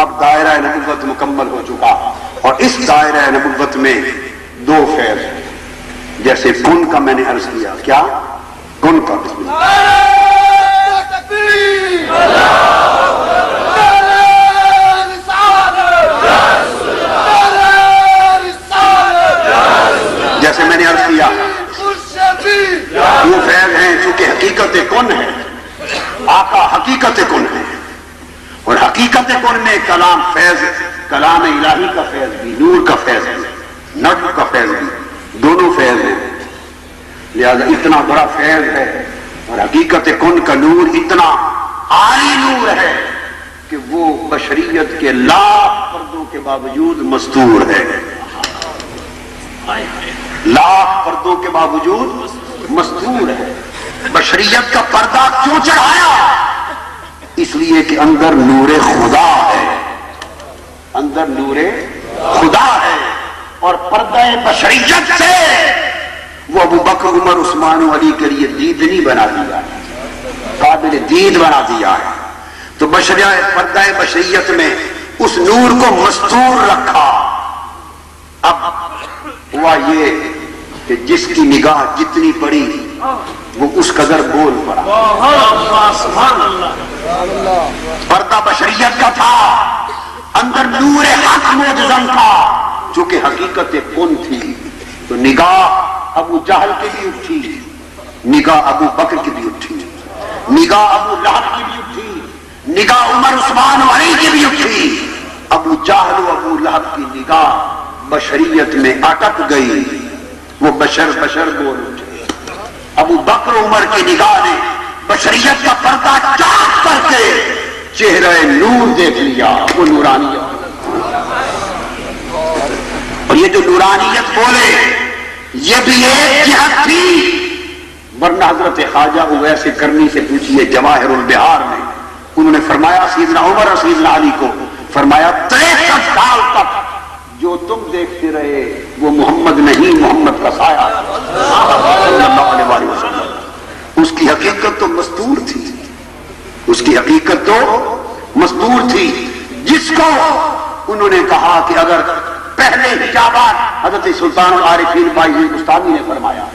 اب دائرہ نبوت مکمل ہو چکا، اور اس دائرہ نبوت میں دو فیض ہیں، جیسے کن کا میں نے عرض کیا، کیا کن کا، بسم جیسے میں نے عرض کیا وہ فیض ہیں چونکہ حقیقت کن ہے، آقا حقیقت کن ہے، اور حقیقت کن میں کلام فیض، کلام الہی کا فیض بھی، نور کا فیض ہے، نجم کا فیض بھی، دونوں فیض ہیں، لہذا اتنا بڑا فیض ہے، اور حقیقت کن کا نور اتنا عالی نور ہے کہ وہ بشریت کے لاکھ پردوں کے باوجود مستور ہے، لاکھ پردوں کے باوجود مستور ہے۔ بشریت کا پردہ کیوں چڑھایا؟ اس لیے کہ اندر نور خدا ہے، اندر نور خدا ہے، اور پردہ بشریت سے وہ ابو بکر عمر عثمان و علی کے لیے دیدنی بنا دیا ہے، قابل دید بنا دیا ہے۔ تو پردہ بشریت میں اس نور کو مستور رکھا۔ اب ہوا یہ کہ جس کی نگاہ جتنی پڑی وہ اس قدر بول پڑا۔ پردہ بشریت کا تھا، اندر نور حق معجزم تھا، چونکہ حقیقت کن تھی، تو نگاہ ابو جہل کی بھی اٹھی، نگاہ ابو بکر کی بھی اٹھی، نگاہ ابو لہب کی بھی اٹھی، نگاہ عمر عثمان و علی کی بھی اٹھی۔ ابو جہل و ابو لہب کی نگاہ بشریت میں اٹک گئی، وہ بشر بول اٹھے۔ ابو بکر عمر کی نگاہ نے بشریت کا پردہ چاک کر کے چہرہ نور دیکھ لیا، وہ نورانیت، اور یہ جو نورانیت بولے یہ بھی ایک جہت تھی، ورنہ حضرت خواجہ اویس کرنی سے پوچھئے جواہر البحار میں، انہوں نے فرمایا سیدنا عمر اور سیدنا علی کو فرمایا 63 سال تک جو تم دیکھتے رہے وہ محمد نہیں، محمد کا سایہ صلی اللہ علیہ وسلم۔ اس کی حقیقت تو مستور تھی، اس کی حقیقت تو مستور تھی، جس کو انہوں نے کہا کہ اگر پہلے حجابات، حضرت سلطان العارفین بائی بستانی نے فرمایا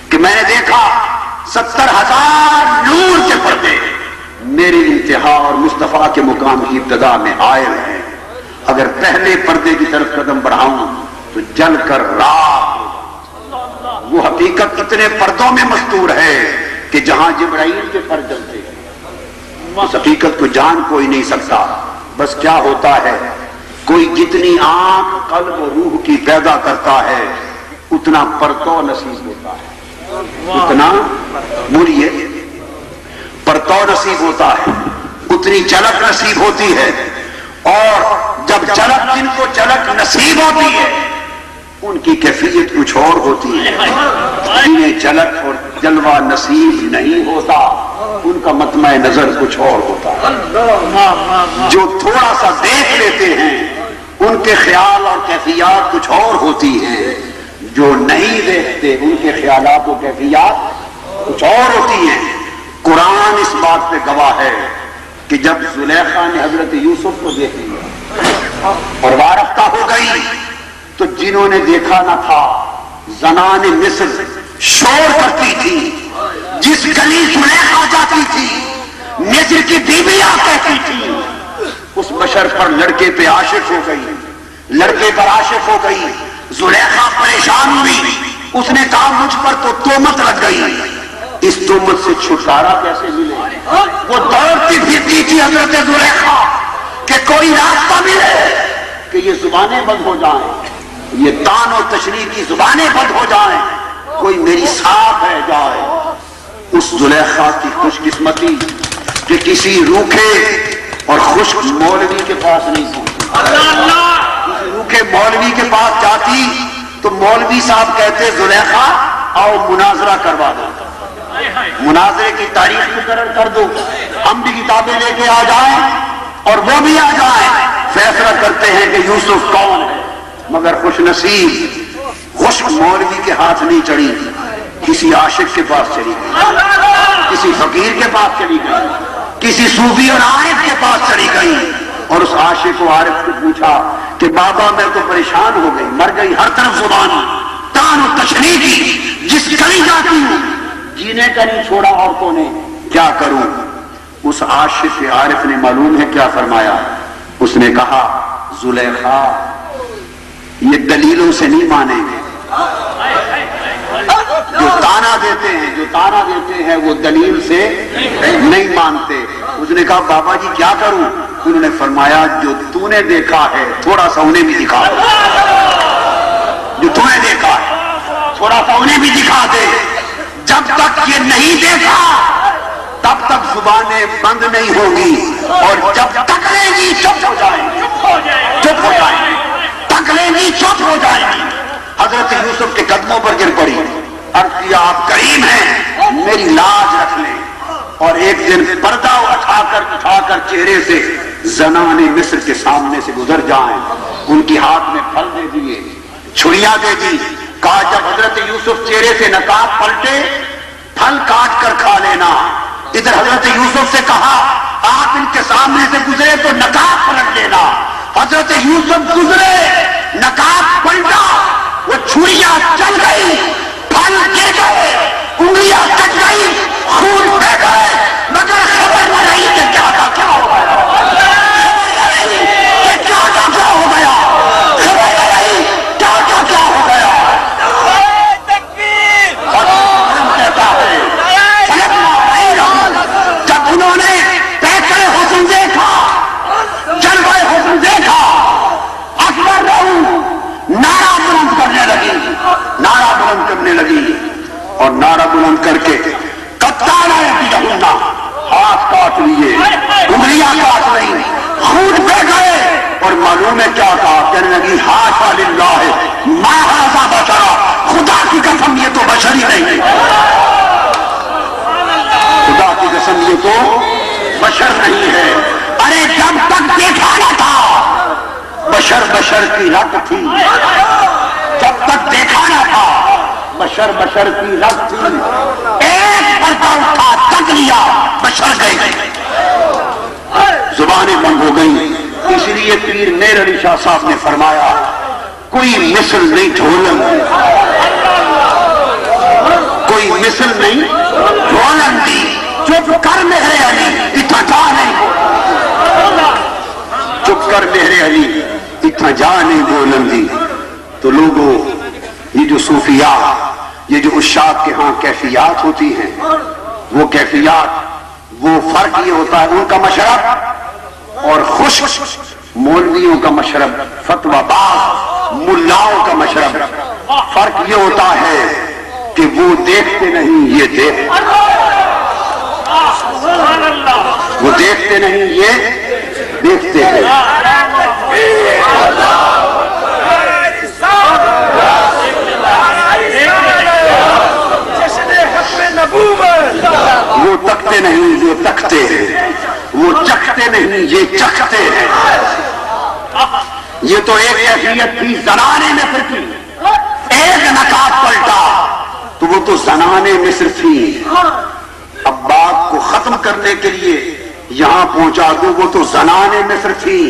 کہ میں نے دیکھا 70,000 نور کے پردے میری انتہا اور مصطفیٰ کے مقام کی ابتدا میں آئے ہیں، اگر پہلے پردے کی طرف قدم بڑھاؤں تو جل کر راہ ہوگا۔ وہ حقیقت اتنے پردوں میں مستور ہے کہ جہاں جبرائیل کے پر جلتے ہیں، اس حقیقت کو جان کوئی نہیں سکتا۔ بس کیا ہوتا ہے، کوئی جتنی آنکھ قلب و روح کی پیدا کرتا ہے اتنا پرتو نصیب ہوتا ہے، اتنا بولیے پرتو نصیب ہوتا ہے، اتنی جھلک نصیب ہوتی ہے، اور جب جھلک جن کو جھلک نصیب ہوتی ہے ان کی کیفیت کچھ اور ہوتی ہے، جنہیں جھلک اور جلوہ نصیب نہیں ہوتا ان کا مطمع نظر کچھ اور ہوتا ہے، جو تھوڑا سا دیکھ لیتے ہیں ان کے خیال اور کیفیات کچھ اور ہوتی ہیں، جو نہیں دیکھتے ان کے خیالات و کیفیات کچھ اور ہوتی ہیں۔ قرآن اس بات پہ گواہ ہے کہ جب زلیخا نے حضرت یوسف کو دیکھ لیا اور وارفتہ ہو گئی تو جنہوں نے دیکھا نہ تھا، زنان مصر شور کرتی تھی، جس گلی زلیخا جاتی تھی مصر کی بیویاں کہتی تھی، اس بشر پر لڑکے پہ عاشق ہو گئی، لڑکے پر عاشق ہو گئی۔ زلیخا پریشان ہوئی، اس نے کہا مجھ پر تو تہمت لگ گئی، اس تہمت سے چھٹکارا کیسے ملے؟ وہ دوڑتی پھرتی تھی حضرت زلیخا کہ کوئی راستہ ملے کہ یہ زبانیں بند ہو جائیں، یہ تان و تشریح کی زبانیں بند ہو جائیں، کوئی میری ساتھ رہ جائے۔ اس زلیخا کی خوش قسمتی کہ کسی روکھے اور خشک مولوی کے پاس نہیں پہنچی، کسی روکھے مولوی کے پاس جاتی تو مولوی صاحب کہتے زلیخا آؤ مناظرہ کروا دو، مناظرے کی تاریخ مقرر کر دو، ہم بھی کتابیں لے کے آ جائیں اور وہ بھی آ جائیں، فیصلہ کرتے ہیں کہ یوسف کون ہے۔ مگر خوش نصیب خشک مولوی کے ہاتھ نہیں چڑھی، کسی عاشق کے پاس چلی گئی، کسی فقیر کے پاس چلی گئی، کسی صوفی اور عارف کے پاس چلی گئی، اور اس عاشق و عارف سے پوچھا کہ بابا میں تو پریشان ہو گئی، مر گئی، ہر طرف زبان تان و تشنی کی، جس گلی جاتی ہوں جینے کا نہیں چھوڑا عورتوں نے، کیا کروں؟ اس عاشق عارف نے معلوم ہے کیا فرمایا؟ اس نے کہا زلیخا یہ دلیلوں سے نہیں مانیں گے، جو تانا دیتے ہیں وہ دلیل سے نہیں مانتے۔ اس نے کہا بابا جی کیا کروں؟ انہوں نے فرمایا جو تو نے دیکھا ہے تھوڑا سا انہیں بھی دکھا دے، جو تو نے دیکھا ہے تھوڑا سا انہیں بھی دکھا دے۔ جب تک یہ نہیں دیکھا تب تک زبانیں بند نہیں ہوگی، اور جب تک لیں گی چپ ہو جائیں گی، تک لیں گی چپ ہو جائیں گی۔ حضرت یوسف کے قدموں پر گر پڑی، عرض کیا آپ کریم ہیں میری لاج رکھ لیں۔ اور ایک دن پردہ اٹھا کر چہرے سے زنان مصر کے سامنے سے گزر جائیں، ان کی ہاتھ میں پھل دے دیے، چھریاں دے دی، کہا جب حضرت یوسف چہرے سے نقاب پلٹے پھل کاٹ کر کھا لینا۔ ادھر حضرت یوسف سے کہا آپ ان کے سامنے سے گزرے تو نقاب پلٹ لینا۔ حضرت یوسف گزرے، نقاب پلٹا، وہ چھریاں چل گئی، پھل گر گئے، انگلیاں کٹ گئی، خون بہ گئے، مگر خبر نہ رہی کہ کیا تھا کیا ہو گیا، کیا تھا کیا ہو گیا، خبر نہ رہی کیا تھا کیا ہو گیا۔ کہتا ہے جب انہوں نے پیکر حسن دیکھا، جلوہ حسن دیکھا، اکبر رہو نعرہ بلند کرنے لگی اور نعرہ بلند کر کے کپتان ہاتھ کاٹ لیے، انگلیاں کاٹ لی، خون بہ گئے، اور معلوم ہے کیا کہا؟ کہنے لگی ہاشا للہ ما ھذا بشرا، خدا کی قسم یہ تو بشر ہی نہیں، خدا کی قسم یہ تو بشر نہیں ہے۔ ارے جب تک دیکھا نہ تھا بشر کی رگ تھی، جب تک دیکھا نہ تھا بشر کی رگ تھی، ایک پردہ اٹھا تک لیا بشر گئے، زبانیں بند ہو گئی۔ اس لیے پیر میر علی شاہ صاحب نے فرمایا کوئی مثل نہیں ڈھولن، کوئی مثل نہیں ڈھولن دی، چپ کر میرے علی اتنا جا نہیں بولن، چپ کر میرے علی اتنا جا نہیں بولن دی۔ تو لوگوں یہ جو صوفیاء، یہ جو عشاق کے ہاں کیفیات ہوتی ہیں، وہ کیفیات، وہ فرق یہ ہوتا ہے ان کا مشرب اور خشک مولویوں کا مشرب، فتویٰ باز ملاؤں کا مشرب، فرق یہ ہوتا ہے کہ وہ دیکھتے نہیں یہ دیکھتے، وہ دیکھتے نہیں یہ دیکھتے ہیں۔ وہ تکتے نہیں یہ تکتے ہیں، وہ چکھتے نہیں یہ چکھتے ہیں۔ یہ تو ایک کیفیت تھی زنانے مصر کی، ایک نقاب پلٹا تو وہ تو زنانے مصر تھی۔ اب بات کو ختم کرنے کے لیے یہاں پہنچا دوں، وہ تو زنانے مصر تھی۔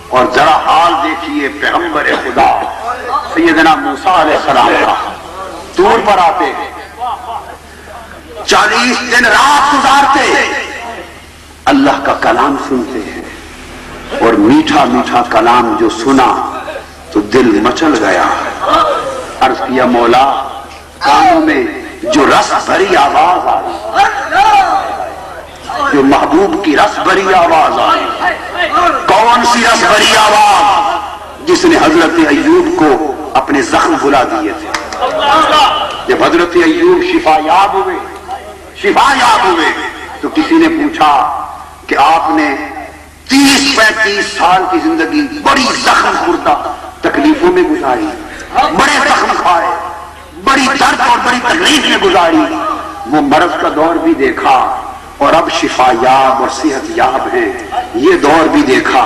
اور ذرا حال دیکھیے پیغمبر خدا سیدنا موسیٰ علیہ السلام کا، طور پر آتے 40 دن رات گزارتے، اللہ کا کلام سنتے ہیں، اور میٹھا میٹھا کلام جو سنا تو دل مچل گیا۔ عرض کیا مولا کانوں میں جو رس بھری آواز آئی، جو محبوب کی رس بھری آواز آئی، کون سی رس بھری آواز؟ جس نے حضرت ایوب کو اپنے زخم بلا دیے تھے۔ جب حضرت ایوب شفا یاب ہوئے تو کسی نے پوچھا کہ آپ نے 30-35 سال کی زندگی بڑی زخم خوردہ تکلیفوں میں گزاری، بڑے زخم کھائے، بڑی درد اور بڑی تکلیف میں گزاری، وہ مرض کا دور بھی دیکھا اور اب شفا یاب اور صحت یاب ہیں، یہ دور بھی دیکھا۔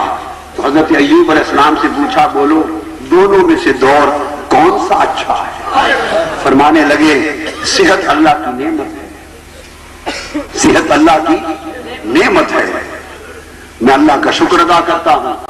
تو حضرت ایوب علیہ السلام سے پوچھا بولو دونوں میں سے دور کون سا اچھا ہے؟ فرمانے لگے صحت اللہ کی نعمت ہے، صحت اللہ کی نعمت ہے، میں اللہ کا شکر ادا کرتا ہوں